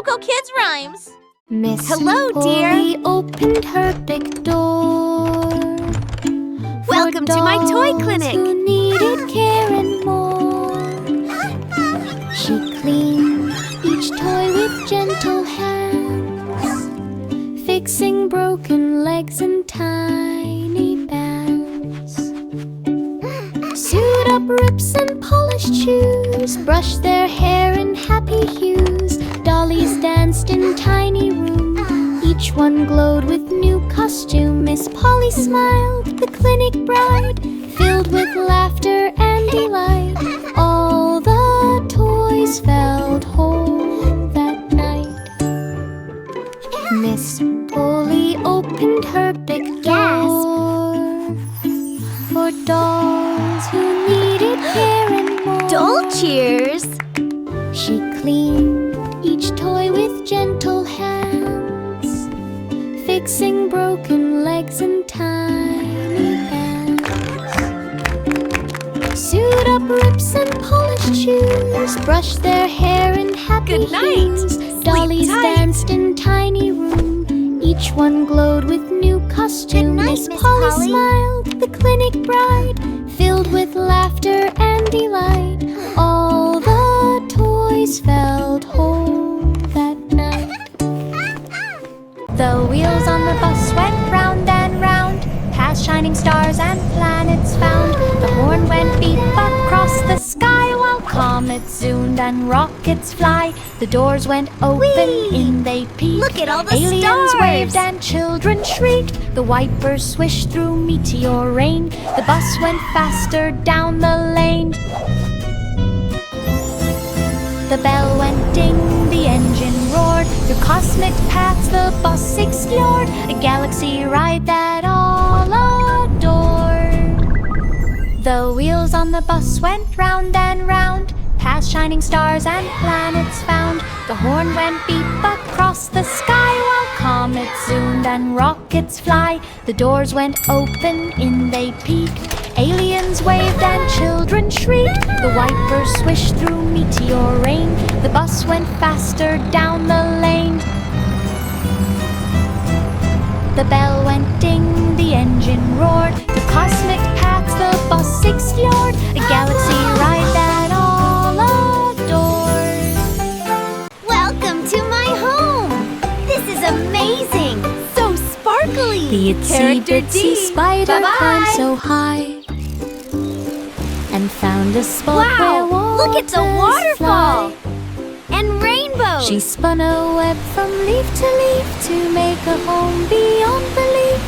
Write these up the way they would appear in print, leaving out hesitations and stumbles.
Coco Kids Rhymes. Miss Hello, Polly dear. opened her big door. Welcome to my toy clinic. Who needed care and more. She cleaned each toy with gentle hands, fixing broken legs and tiny bands. Sewed up rips and polished shoes, brushed their hair in happy hues. Dollies danced in tiny rooms, each one glowed with new costume. Miss Polly smiled, the clinic bride, filled with laughter and delight. All the toys felt whole that night. Miss Polly opened her big door for dolls who needed care and more. Doll cheers. She cleaned each toy with gentle hands, fixing broken legs and tiny bands. Sewed up rips and polished shoes, brushed their hair in happy Good night. hues. Sleep Dollies tight. danced in tiny room, each one glowed with new costume. Good night, Miss Miss Polly Polly. smiled, the clinic bride, filled with laughter and delight. All the toys felt whole that night. The wheels on the bus went round and round, past shining stars and planets found. The horn went beep across the sky, while comets zoomed and rockets fly. The doors went open, Whee! in they peeked. Look at all the Aliens stars. waved and children shrieked. The wipers swished through meteor rain. The bus went faster down the lane. The bell went ding, the engine roared. Through cosmic paths the bus explored, a galaxy ride that all adored. The wheels on the bus went round and round, past shining stars and planets found. The horn went beep across the sky, while comets zoomed and rockets fly. The doors went open, in they peeked. Aliens waved and children shrieked. The wipers swished through meteor rain. The bus went faster down the lane. The bell went ding, the engine roared. The cosmic paths the bus explored, a galaxy ride that all adored. Welcome to my home. This is amazing. So sparkly. The itsy Character bitsy D. spider Bye-bye. climbed so high and found a spot where Wow, look at the waters waterfall. fly. And rainbows. She spun a web from leaf to leaf to make a home beyond belief.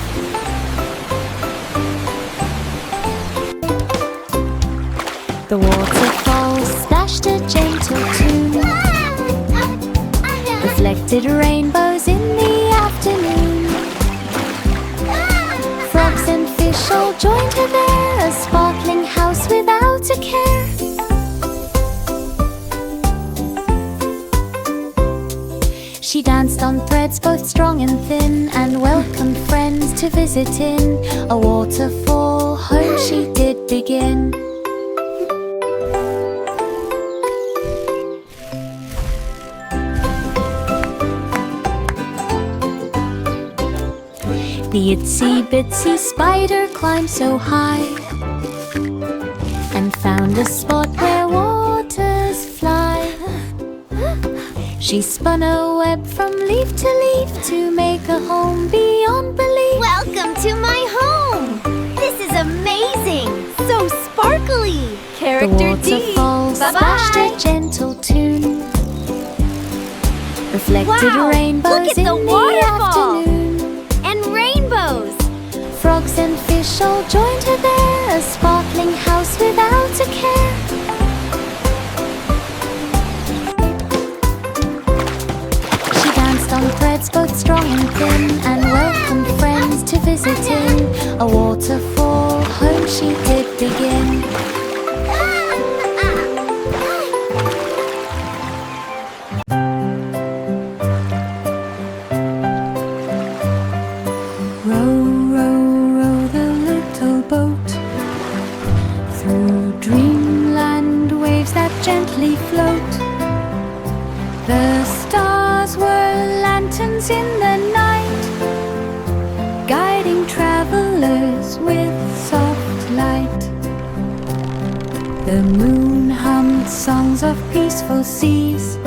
The waterfall splashed a gentle tune, reflected rainbows in the afternoon. Frogs and fish all joined her there, a sparkling house without a care. She danced on threads both strong and thin, and welcomed friends to visit in. A waterfall home she did begin. The itsy bitsy spider climbed so high and found a spot where waters fly. She spun a web from leaf to leaf to make a home beyond belief. Welcome to my home. This is amazing. So sparkly. The Character D. waterfall splashed a Bye-bye. gentle tune, reflected Wow, rainbows look at in the the waterfall. afternoon. And rainbows. Frogs and fish all joined her there, a sparkling house without a care. She danced on threads both strong and thin, and welcomed friends to visit in. A waterfall home she did begin. Row, row, row the little boat through dreamland waves that gently float. The stars lanterns in the night, guiding travelers with soft light. The moon hummed songs of peaceful seas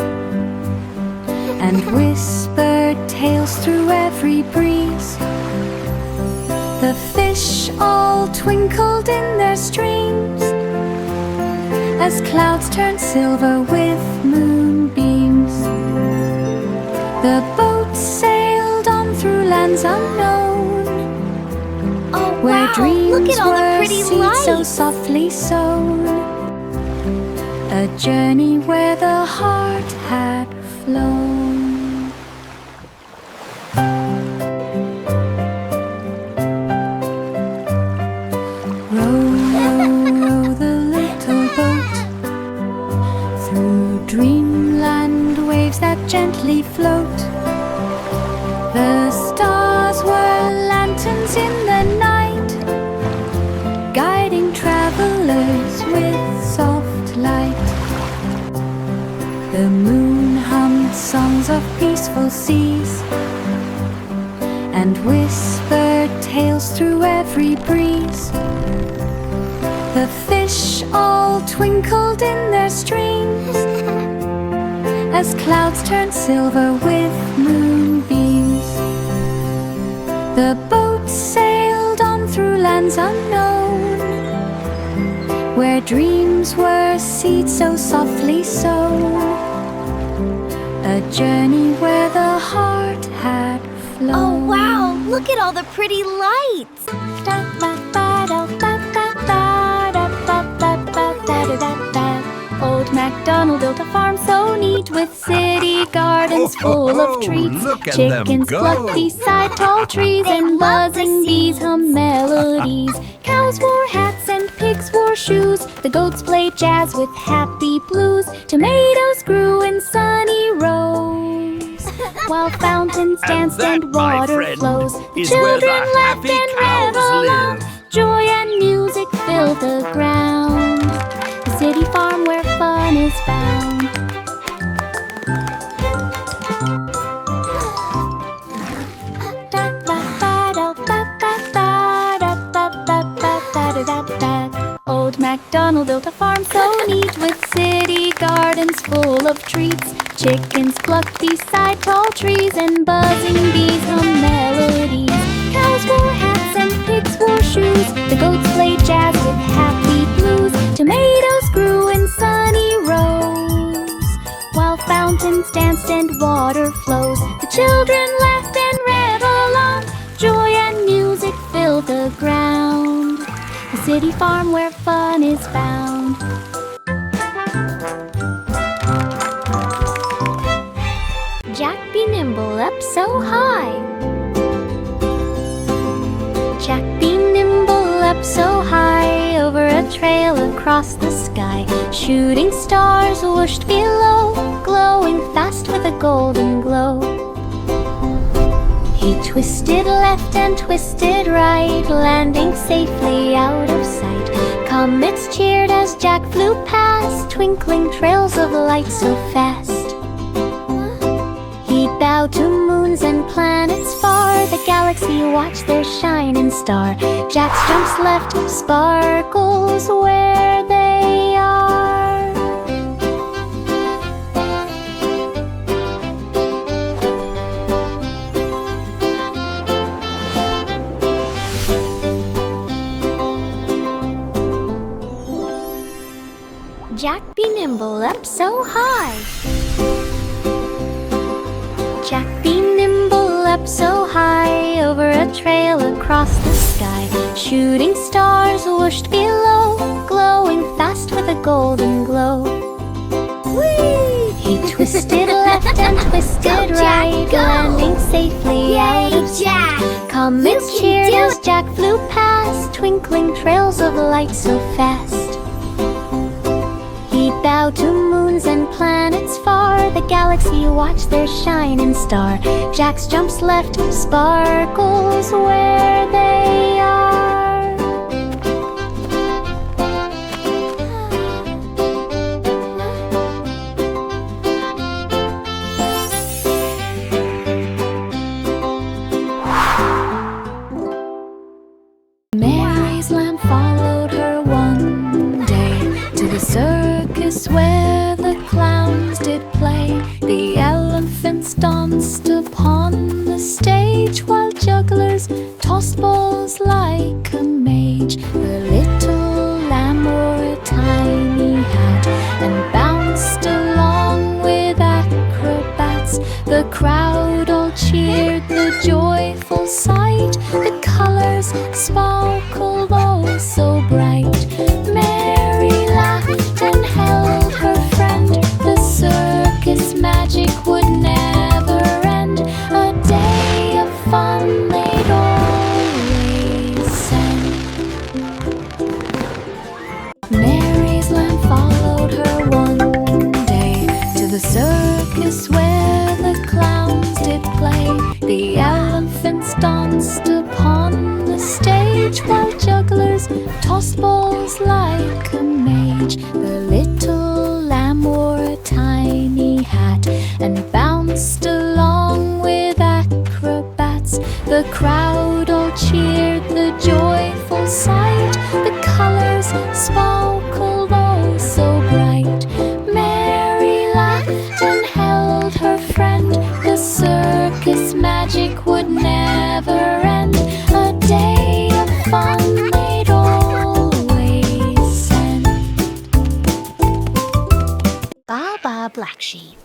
and whispered tales through every breeze. The fish all twinkled in their streams as clouds turned silver with moonbeams. The boats sailed on through lands unknown, where dreams Look at all the were pretty seeds so lights. softly sown. A journey where the heart had flown. Row, row, row the little boat through dreamland waves that gently float. The stars were lanterns in the night, guiding travelers with soft light. The moon hummed songs of peaceful seas and whispered tales through every breeze. The fish all twinkled in their streams as clouds turned silver with moonbeams. The boats sailed on through lands unknown, where dreams were seeds so softly sown. A journey where the heart had flown. Oh wow, look at all the pretty lights. Old MacDonald built a farm so neat, with city gardens full of treats. Look at them Chickens go. cluck beside tall trees, They and love to buzzing bees hum melodies. Cows wore hats and pigs wore shoes. The goats played jazz with happy blues. Tomatoes grew in sunny rows, while fountains danced that, and my water friend, flows. The is where the children laughed happy and cows reveled on. live. Joy and music filled the ground. The city farm where fun is found. Old MacDonald built a farm so neat, with city gardens full of treats. Chickens clucked beside tall trees, and buzzing bees hum melodies. Cows wore hats and pigs wore shoes. The goats played jazz with happy blues. Tomatoes grew in sunny rows, while fountains danced and water flows. The children laughed and reveled on. Joy and music filled the ground. The city farm where fun is found. Jack be nimble up so high. Jack be nimble up so high, over a trail across the sky. Shooting stars whooshed below, glowing fast with a golden glow. He twisted left and twisted right, landing safely out of sight. Comets cheered as Jack flew past, twinkling trails of light so fast. He bowed to moons and planets far, the galaxy watched their shining star. Jack's jumps left sparkles where they are. Jack be nimble up so high. Jack be nimble up so high, over a trail across the sky. Shooting stars whooshed below, glowing fast with a golden glow. Whee! He twisted left and twisted Go, Jack, right, go! landing safely out Yay, of sight. Jack! Comets You can cheered do as it! Jack flew past, twinkling trails of light so fast. He bowed to moons and planets far, the galaxy watched their shining star. Jack's jumps left sparkles where they are. circus where the clowns did play. The elephants danced upon the stage, while jugglers tossed balls like a mage. The little lamb wore a tiny hat and bounced along with acrobats. The crowd all cheered the joyful sight. The colors sparkled oh so bright. Mary laughed and held her friend. The circus magic would never end. A day of fun they'd always send. Mary's lamb followed her one day to the circus where the clowns did play. The elephants danced upon the stage, while jugglers tossed balls like a mage. The little lamb wore a tiny hat and bounced along with acrobats. The crowd all cheered the joyful sight. The colors sparkled oh so bright. Mary laughed and held her friend. The circus magic would never end. A day of fun they'd always send. Baa, black sheep.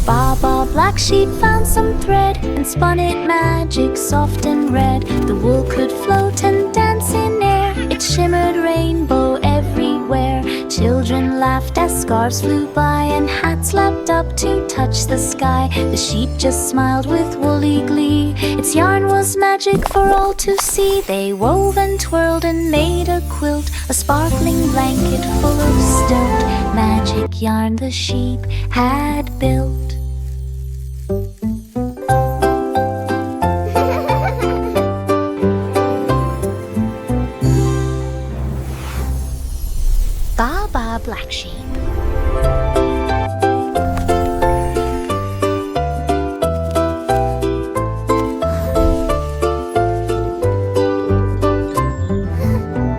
Baa, black sheep found some thread and spun it magic soft and red. The wool could float and dance in air. It shimmered rainbow everywhere. Children laughed as scarves flew by and hats lapped up to touch the sky. The sheep just smiled with woolly glee. Its yarn was magic for all to see. They wove and twirled and made a quilt, a sparkling blanket full of stilt. Magic yarn the sheep had built. Baa, black sheep.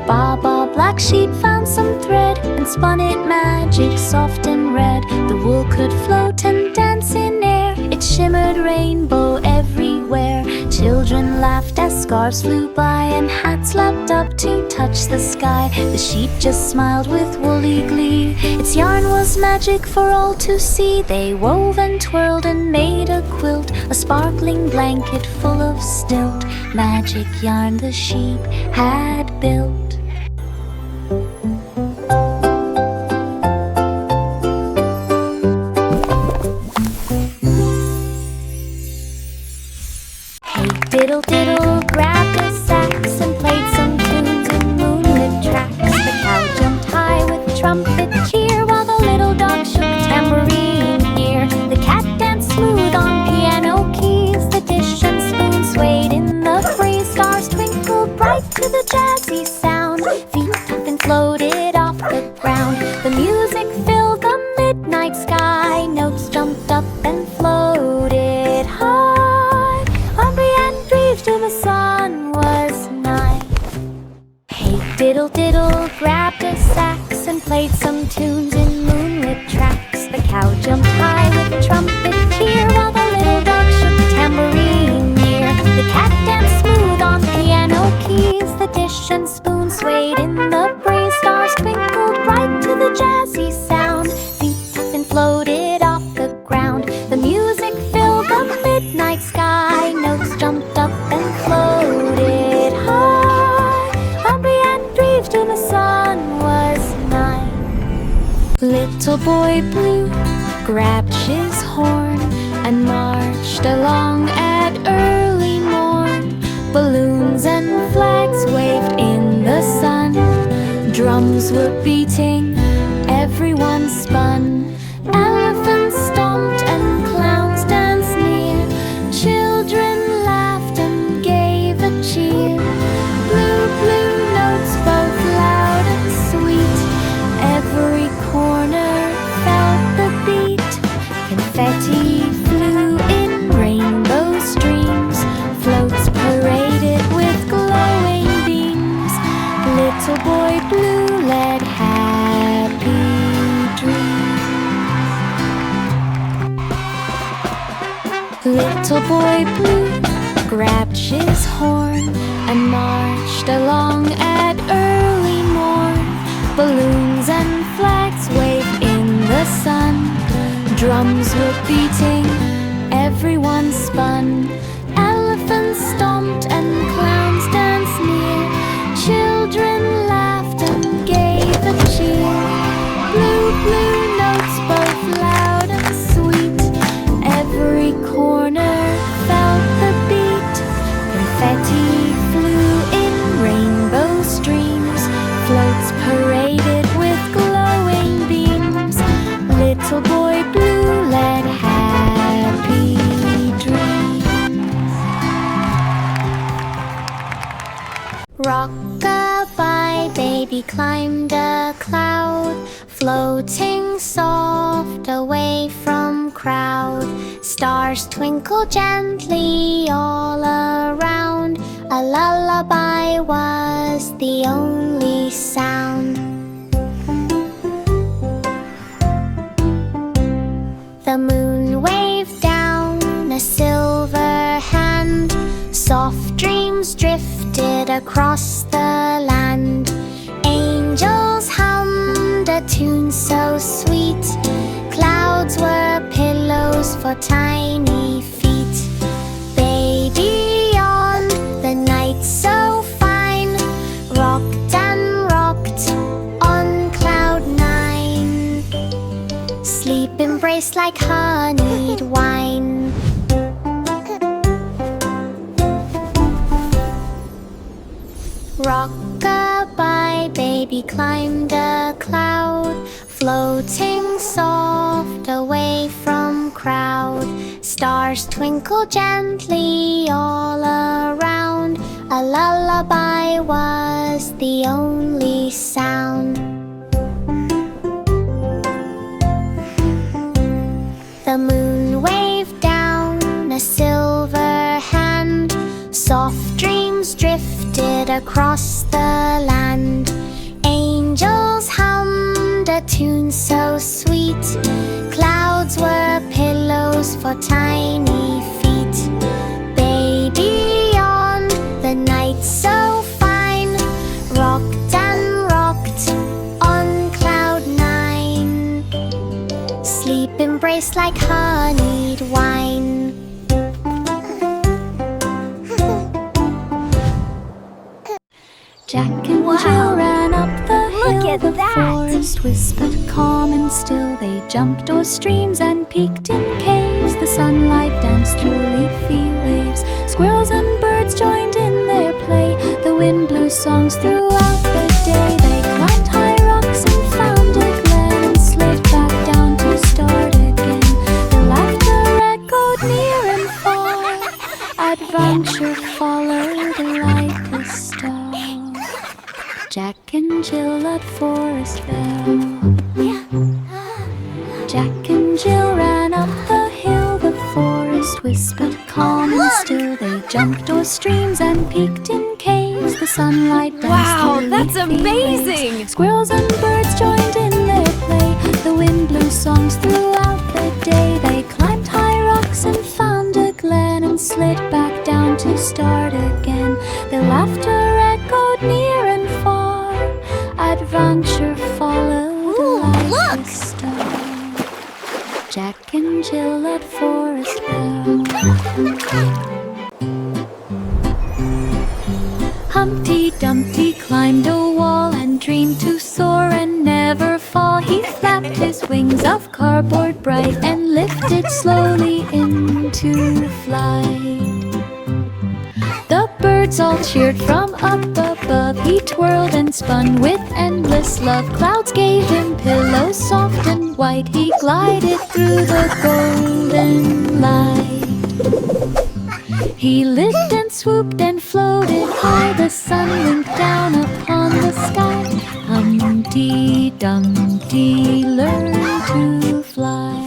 Baa, black sheep found some thread and spun it magic soft and red. The wool could float and dance in air. It shimmered rainbow everywhere. Children laughed as scarves flew by and hats lapped up to touch the sky. The sheep just smiled with woolly glee. Its yarn was magic for all to see. They wove and twirled and made a quilt, a sparkling blanket full of stilt. Magic yarn the sheep had built. Diddle diddle grabbed a sax and played some tunes in moonlit tracks. The cow jumped high with trumpet cheer, while the little dog shook tambourine ear. The cat danced smooth on piano keys. The dish and spoon swayed in the breeze. Stars twinkled bright to the jazzy sound. Feet up and floated off the ground. The music filled the midnight sky. Notes jumped up and floated high. Till the sun was nigh. Hey diddle diddle grabbed a sax and played some tunes in moonlit tracks. The cow jumped high with trumpet cheer, while the little dog shook tambourine near. The cat danced smooth on piano keys. The dish and spoon swayed in the breeze. Stars twinkled bright to the jazzy sound. Feet up and floated off the ground. The music filled the midnight sky. Notes jumped up and floated high. Brienne breathed till the sun was nigh. Little boy blue grabbed his horn and marched along at early morn. Balloons and flags waved in the sun. Drums were beating, everyone spun. Elephants stomped and clowns danced near. Children laughed and gave a cheer. Blue, blue notes both loud and sweet. Every corner felt the beat. Confetti flew Little boy blue grabbed his horn and marched along at early morn. Balloons and flags waved in the sun. Drums were beating, everyone spun. Elephants stomped and clowns danced near. Children laughed and gave a cheer. Blue, blue notes both loud and sweet. Every corner felt the beat. Confetti flew in rainbow streams. Floats paraded with glowing beams. Little boy blue led happy dreams. Rock-a-bye baby climbed a cloud, floating soft away from crowd. Stars twinkle gently all around. A lullaby was the only sound. The moon waved down a silver hand. Soft dreams drifted across the land. Angels hummed a tune so sweet. Clouds were pillows for tiny feet. Baby yawned, the night so fine. Rocked and rocked on cloud nine. Sleep embraced like honeyed wine. Rock-a-bye baby climbed a cloud, floating soft away from crowd. Stars twinkle gently all around. A lullaby was the only sound. The moon waved down a silver hand. Soft dreams drifted across the land. Angels hummed a tune so sweet. Clouds were pillows for tiny feet. Baby yawned, the night so fine. Rocked and rocked on cloud nine. Sleep embraced like honeyed wine. Jack and Jill ran up the hill. Look at The that. forest whispered calm and still. They jumped o'er streams and peeked in caves. The sunlight danced through leafy waves. Squirrels and birds joined in their play. The wind blew songs throughout the day. They climbed high rocks and found a glen and slid back down to start again. The laughter echoed near and far. Adventure followed like a star. Jack and Jill at Forest Fell. Jack and Jill ran up the hill. The forest whispered calm and still. They jumped o'er streams and peeked in caves. The sunlight danced Wow, through that's leafy amazing! waves. Squirrels and birds joined in their play. The wind blew songs throughout the day. They climbed high rocks and found a glen and slid back down to start again. Their laughter echoed near and far. Adventure followed like look! a star. Jack and Jill at Forest Fell. Humpty Dumpty climbed a wall and dreamed to soar and never fall. He flapped his wings of cardboard bright and lifted slowly into flight. The birds all cheered from up above. He twirled and spun with endless love. Clouds gave him pillows soft and white. He glided through the golden light. He lived and swooped and floated high. The sun winked down upon the sky. Humpty Dumpty learned to fly.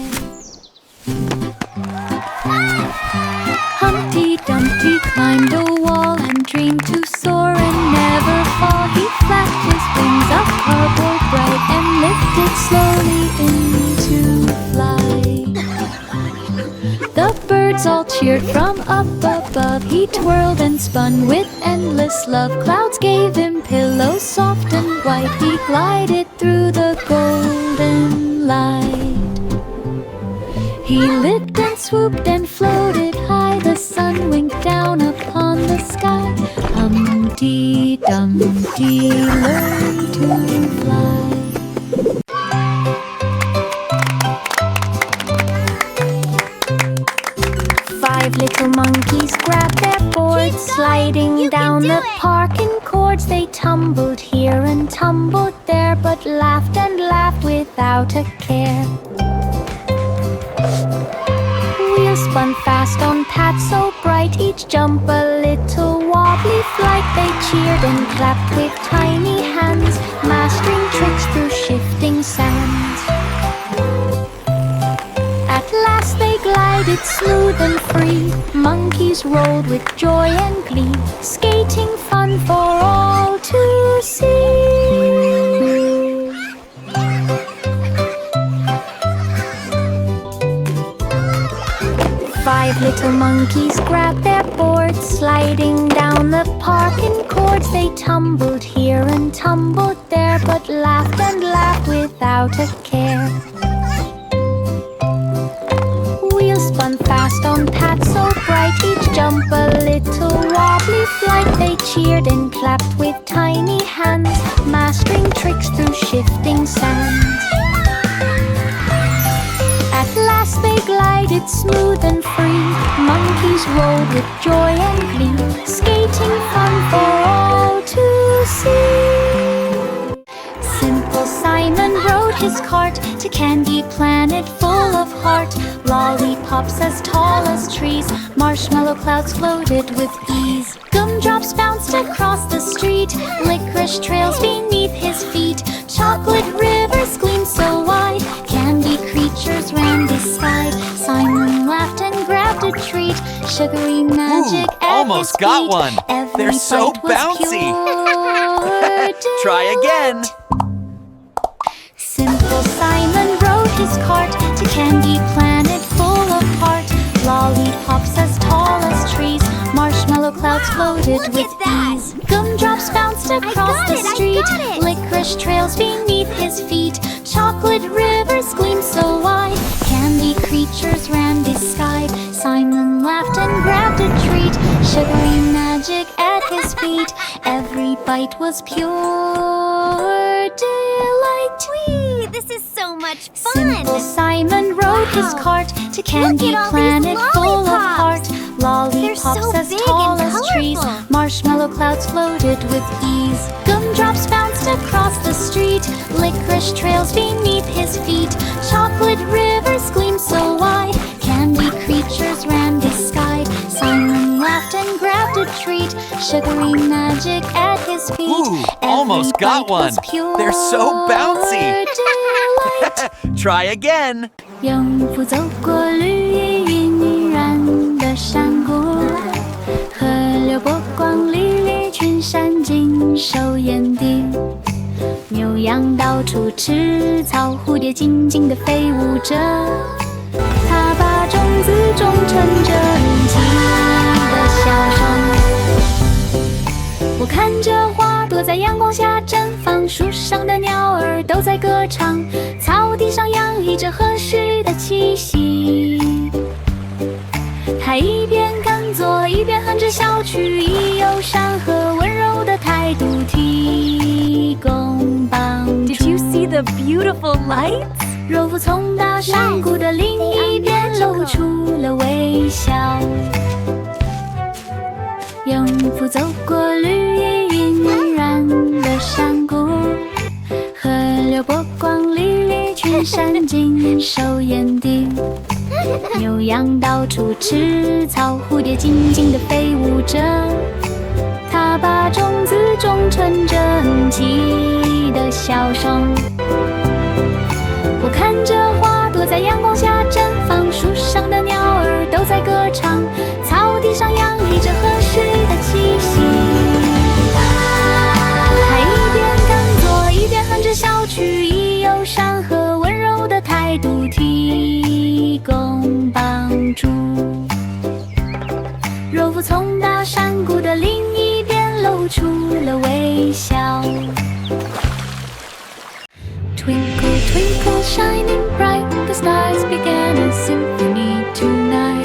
Humpty Dumpty climbed a wall and dreamed to soar and never fall. He flapped his wings of cardboard bright and lifted slowly into flight. The birds all all cheered from up above. He twirled and spun with endless love. Clouds gave him pillows soft and white. He glided through the golden light. He lit and swooped and floated high. The sun winked down upon the sky. Humpty Dumpty learned to fly. Five little monkeys grabbed their boards, sliding down the parking cords. They tumbled here and tumbled there, but laughed and laughed without a care. Wheels spun fast on paths so bright, each jump a little wobbly flight. They cheered and clapped with tiny hands, mastering tricks through shifting sands. At last they glided smooth and free. Monkeys rolled with joy and glee, skating fun for all to see. Five little monkeys grabbed their boards, sliding down the parking cords. They tumbled here and tumbled there, but laughed and laughed without a care. Wheels spun fast on paths so bright, each jump a little wobbly flight. They cheered and clapped with tiny hands, mastering tricks through shifting sands. At last they glided smooth and free. Monkeys rolled with joy and glee, skating fun for all to see. Simple Simon rode his cart to Candy Planet full of heart. Lollipops as tall as trees, marshmallow clouds floated with ease. Gumdrops bounced across the street, licorice trails beneath his feet. Chocolate rivers gleamed so wide, candy creatures ran beside. Simon laughed and grabbed a treat, sugary magic at almost his got feet. one. Every They're so bite was bouncy. pure Try again. Simple Simon rode his cart to Candy Planet full of heart. Lollipops as tall as trees, marshmallow clouds floated with ease. Gumdrops bounced across the street, licorice trails beneath his feet. Chocolate rivers gleamed so wide, candy creatures ran beside. Simon laughed and grabbed a treat, sugary magic at his feet. Every bite was pure delight. Whee! This is so much fun! Simple Simon rode his cart to Candy Planet full of heart. Lollipops so as big tall and as trees, colorful. marshmallow clouds floated with ease. Gumdrops bounced across the street, licorice trails beneath his feet. Chocolate rivers gleamed so wide, candy creatures ran beside. Simon laughed and grabbed a treat, sugary magic at his feet. Ooh, almost Every got bite was one. pure They're so bouncy. delight. Try again. 永不走过绿意晕染的山谷，河流波光粼粼，群山尽收眼底。牛羊到处吃草，蝴蝶静静地飞舞着，它把种子种成真迹的笑声。我看着花朵在阳光下绽放，树上的鸟儿都在歌唱，草地上洋溢着合适的气息。它一边耕作，一边哼着小曲，以友善和温柔的态度提供帮助。 Did you see the beautiful lights? 若不从大山谷的另一边露出了微笑。永不走过绿意晕染的山谷，河流波光粼粼，群山尽收眼底。牛羊到处吃草，蝴蝶静静地飞舞着，它把种子种成真迹的笑声。我看着花朵在阳光下绽放，树上的鸟儿都在歌唱，草地上洋溢着合适的气息。它一边耕作，一边哼着小曲，以友善和温柔的态度提供帮助。夫从那山谷的另一边露出了微笑。Twinkle, twinkle, shining bright, the stars began a symphony tonight.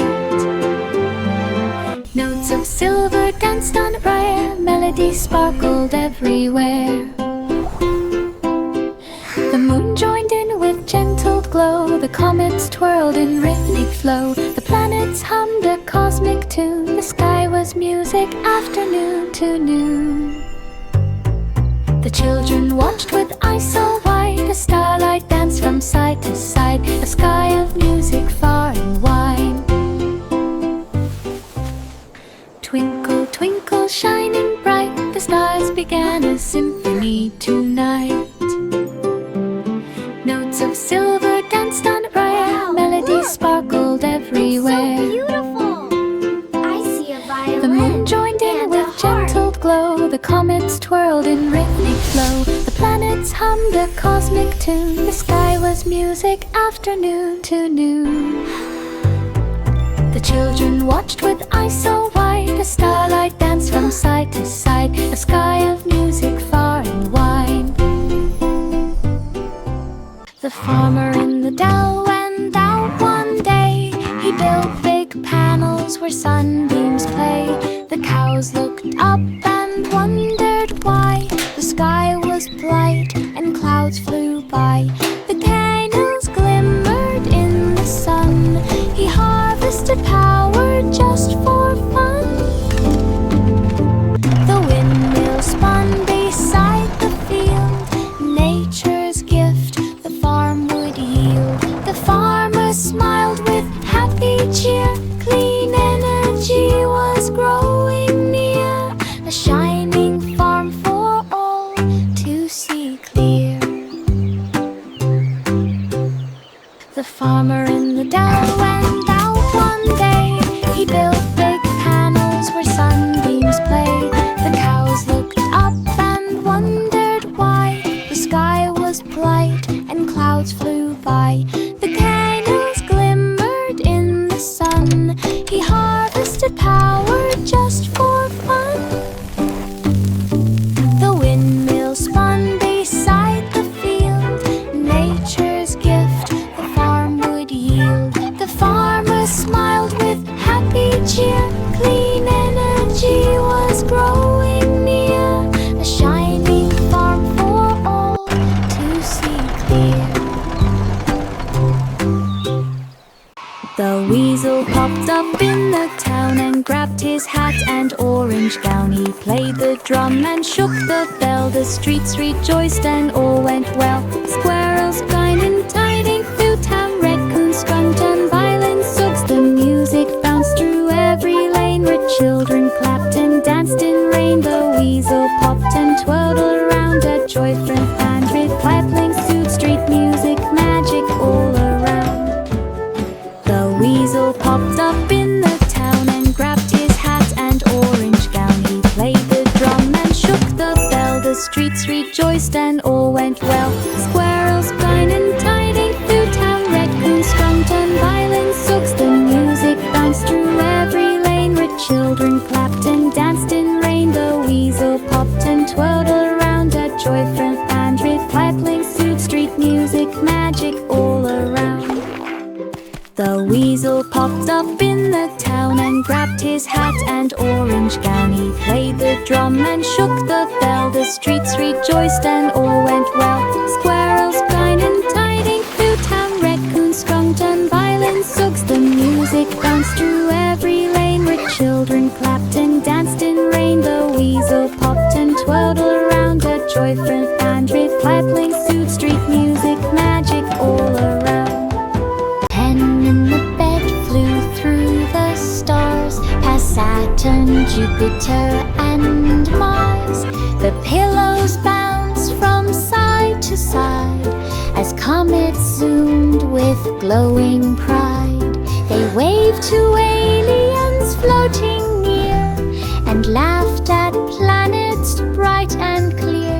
Notes of silver danced on a briar, melody sparkled everywhere. The moon joined in with gentle glow, the comets twirled in rhythmic flow, the planets hummed a cosmic tune, the sky was music afternoon to noon. The children watched with eyes so wide, a starlight danced from side to side, a sky of music far and wide. Twinkle, twinkle, shining bright, the stars began a symphony tonight. Notes of silver danced on a briar, melody sparkled everywhere. So beautiful! I see a violin. The moon joined in with gentle glow, the comets twirled in rhythmic flow, the planets hummed a cosmic tune, the sky was music afternoon to noon. The children watched with eyes so wide, a starlight danced from side to side, a sky of music far and wide. The farmer in the dell went out one day. He built big panels where sunbeams play. The cows looked up and wondered why the sky was bright and clouds flew by. The candles glimmered in the sun. He harvested power just for fun. The windmill spun beside the field, nature's gift the farm would yield. The farmer smiled with happy cheer, clean energy was growing near, a shining farm for all to see clear. The farmer in the dell went out one day. He built big panels where sunbeams play. The cows looked up and wondered why the sky was bright and clouds flew by. The candles glimmered in the sun. He harvested power just for fun. The windmill spun beside the field, nature's gift the farm would yield. The farmer smiled with happy cheer, clean energy was growing near, a shining farm for all to see clear. The weasel popped up in the town and grabbed his hat and orange gown. He played the drum and shook the bell. The streets rejoiced and all went well. Squirrels kind and tiding through town, raccoons skunked and violins sugs. The music bounced through every lane where children clapped and danced in rain. The weasel popped and twirled around, a joy from and with pipling suit, street music, magic all around. The weasel popped up in the town and grabbed his hat and orange gown. He played the drum and shook the bell. The streets rejoiced and all went well. Squirrels kind and tiding through town, raccoons skunked and violins sugs. The music bounced through every lane where children clapped and danced in rain. The weasel popped and twirled around, a joy from and with pipling suit, street music, magic all around. The weasel popped up in the town and grabbed his hat and orange gown. He played the drum and shook the bell. The streets rejoiced and all went well. Squirrels kind and tiding through town, raccoons skunked and violins sugs. The music bounced through every lane where children clapped and danced in rain. The weasel popped and twirled around, a joy from and with pipling suit, street music, magic all around. In the bed flew through the stars, past Saturn, Jupiter and Mars. The pillows bounced from side to side as comets zoomed with glowing pride. They waved to aliens floating near and laughed at planets bright and clear.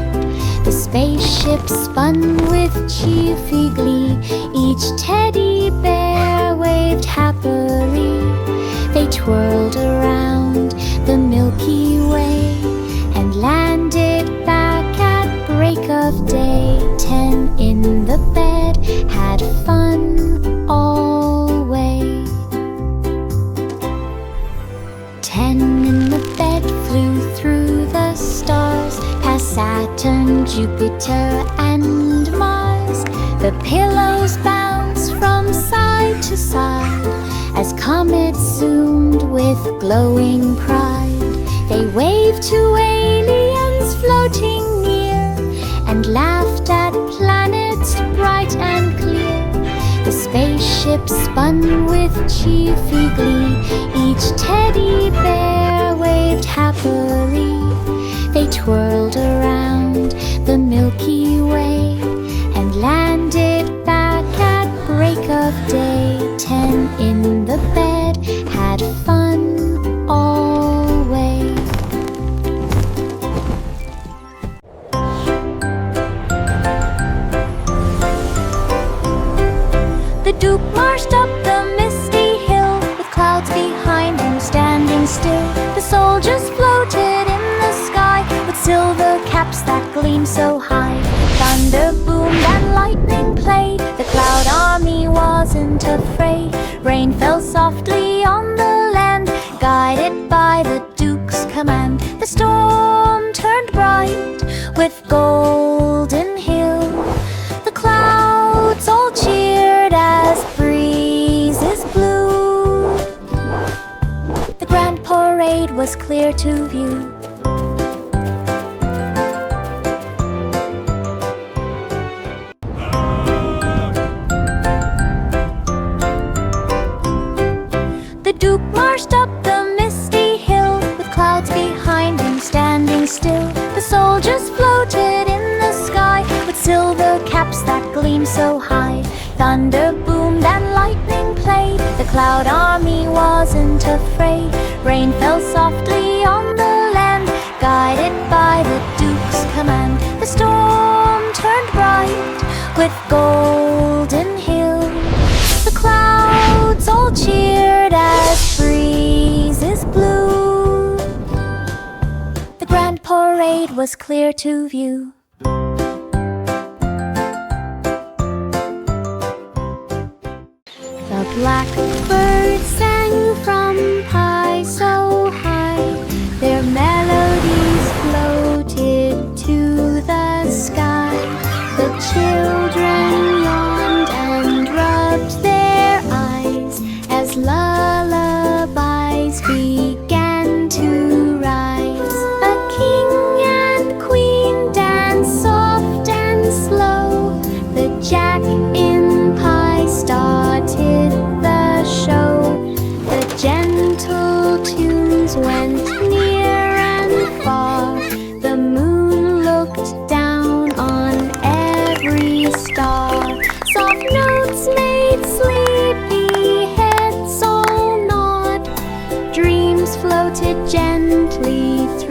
The spaceship spun with cheerful glee. Each teddy bear waved happily. They twirled around 10 in the bed flew through the stars, past Saturn, Jupiter, and Mars. The pillows bounced from side to side as comets zoomed with glowing pride. They waved to aliens floating near and laughed at planets bright and clear. The spaceship spun with cheerful glee. Each teddy bear waved happily. They twirled around the Milky Way and landed back at break of day. 10 in the bed had fun always. The Duke marched up the misty hill with clouds behind him standing still. The soldiers floated in the sky with silver caps that gleamed so high. Thunder boomed and lightning played. The cloud army wasn't afraid. Rain fell softly on the land, guided by the Duke's command. The storm turned bright with golden hill. The clouds all cheered as breezes blew. The grand parade was clear to view. The Duke marched up the misty hill with clouds behind him standing still. The soldiers floated in the sky with silver caps that gleamed so high. Thunder boomed and lightning played. The cloud army wasn't afraid. Rain fell softly on the land, guided by the Duke's command. The storm turned bright with golden hill. The clouds all cheered as breezes blew. The grand parade was clear to view. The blackbird sang from high so high. Their melodies floated to the sky. The children yawned and rubbed their eyes as lullabies began to rise. The king and queen danced soft and slow. The jack in pie started the show. The gentle tunes went near and far. The moon looked down on every star. Soft notes made sleepy heads all nod. Dreams floated gently through